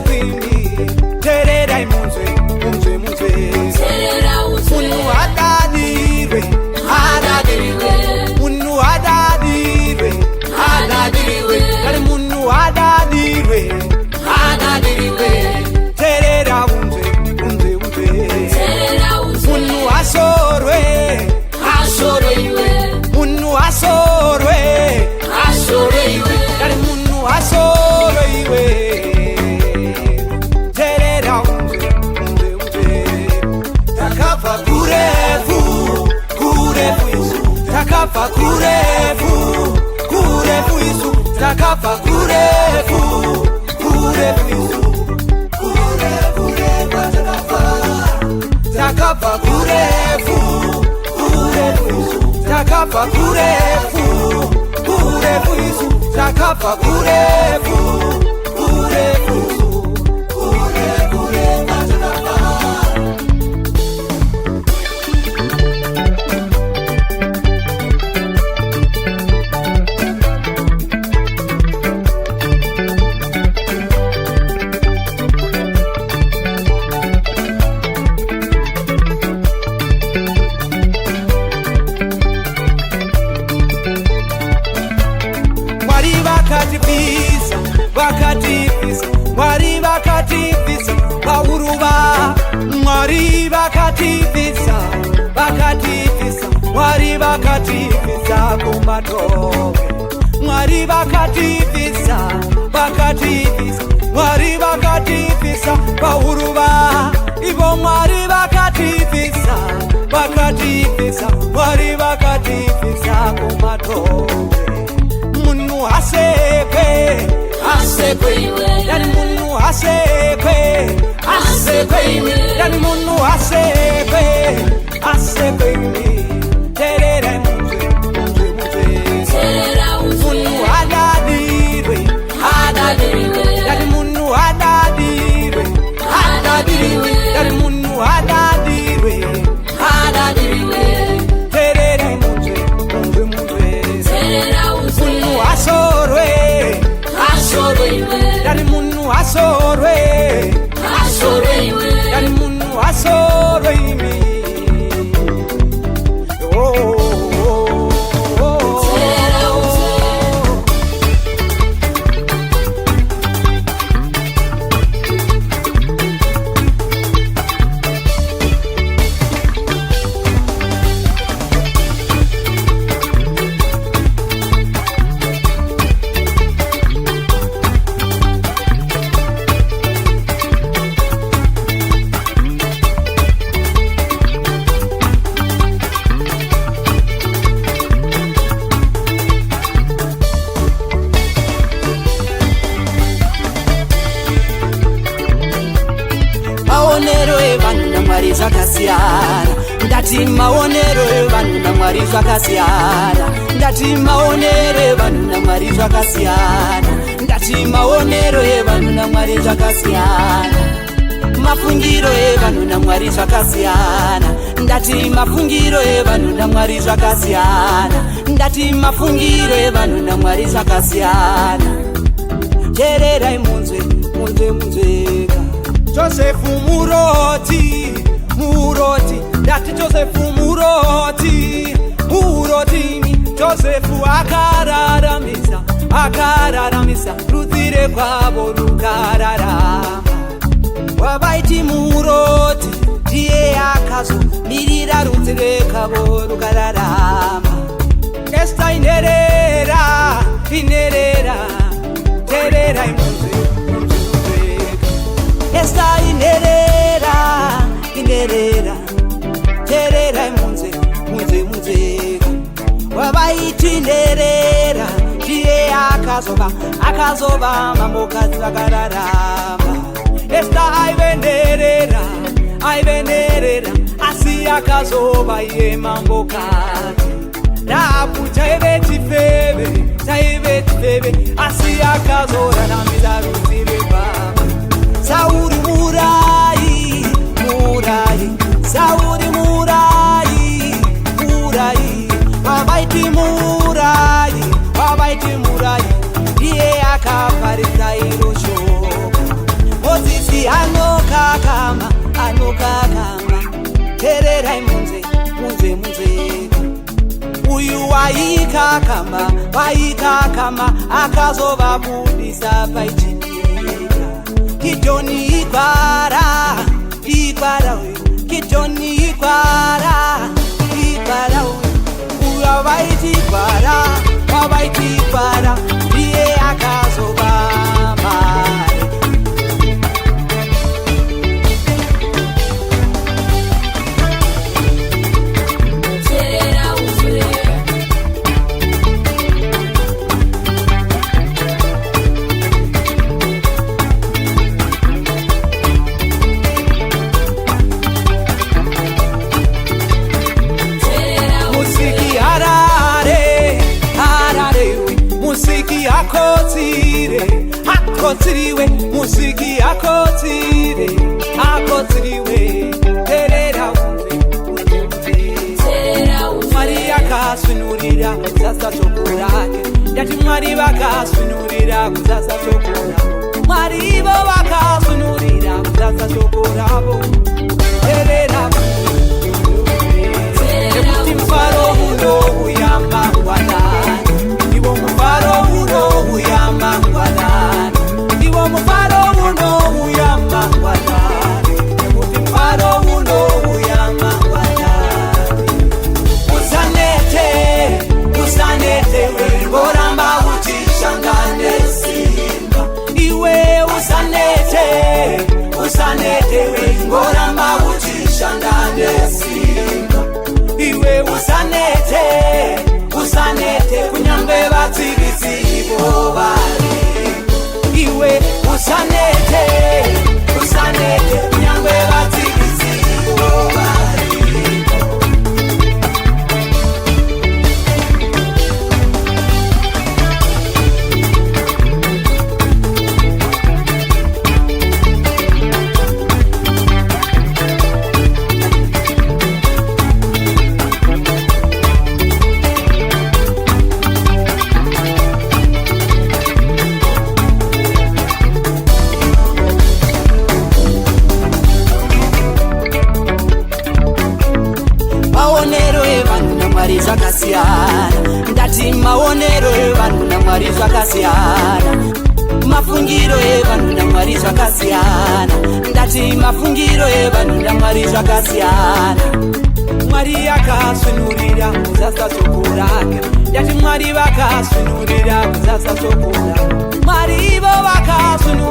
kwimi tererai munzwe munzwe munzwe munhu adadirwe adadirwe munhu adadirwe adadirwe kare munhu adadirwe adadirwe terera munzwe munzwe munzwe munhu asorwe asorwe munhu asorwe asorwe kare munhu asorwe terera munzwe munzwe munzwe takabva kurefu kurefu isu takabva kurefu kurefu isu takabva kurefu kurefu isu kure kure kwatakabva takabva kurefu kurefu isu takabva kurefu kurefu isu takabva kurefu kurefu isu kure kure kwatakabva. Mwari vakativisa pauruva mwari vakativisa vakativisa mwari vakativisa kumatove mwari vakativisa vakativisa mwari vakativisa pauruva ivo mwari vakativisa vakativisa mwari vakativisa kumatove munhu asekwe asekwe yani munhu asekwe asekwe yani munhu asekwe asekwe terera munzwe munzwe munzwe munhu adadirwe adadirwe yani munhu adadirwe adadirwe yani munhu adadirwe adadirwe terera munzwe munzwe munzwe munhu asorwe yani munhu asorwe asorwe yani munhu asorwe imi maonero evanhu naMwari zvakasiyana ndati maonero evanhu naMwari zvakasiyana ndati maonero evanhu naMwari zvakasiyana ndati maonero evanhu naMwari zvakasiyana mafungiro evanhu naMwari zvakasiyana ndati mafungiro evanhu naMwari zvakasiyana ndati mafungiro evanhu naMwari zvakasiyana tererai munzwe munzwe munzweka Josefu muroti muroti ndati Josefu muroti muroti Josefu akararamisa akararamisa rudzire kwavo rukararama wavaiti muroti ndiye akazomirira rudzire kwavo rukararama Esta inerera inerera tererai munzwe Esta inerera inerera tererai munzwe munzwe munzwe wavaiti nerera ndiye akazova mambokazi vakararama Esta aivenerera aivenerera asi akazova iye mambokazi Rapu chaive tifeve asi akazoraramira rudzire kwavo Sauri murai murai Sauri murai murai Wavaiti murai ndiye akaparidza iro shoko mukakama tererai munze uyu waikakama akazovabudisa paichinika Gidoni ikwara uyu Gidoni ikwara uyu wavaiti kwara iye akazovamare akotsiriwe musiki akotsiriwe terera unze Mwari akasvinurira kuzasa shoko rake ndati Mwari vakasvinurira kuzasa shoko ravo Mwari ivo vakasvinurira kuzasa shoko ravo terera nekuti mufaro uno uyamba ngwanani ivo mufaro uno uyamba ngwanani ivo mufaro uno uyamba ngwanani nekuti mufaro uno uyamba ngwanani usanete ngoramba uchishangane simba iwe usanete ngoramba uchishangane simba iwe usanete kunyangwe vatsivitsivo vari iwe usanete kunyangwe vatsivitsivo vari ndati maonero evanhu naMwari zvakasiyana mafungiro evanhu naMwari zvakasiyana ndati mafungiro evanhu naMwari zvakasiyana Mwari akasvinurira kuzasa shoko rake ndati Mwari vakasvinurira kuzasa shoko rake Mwari ivo vakasvinurira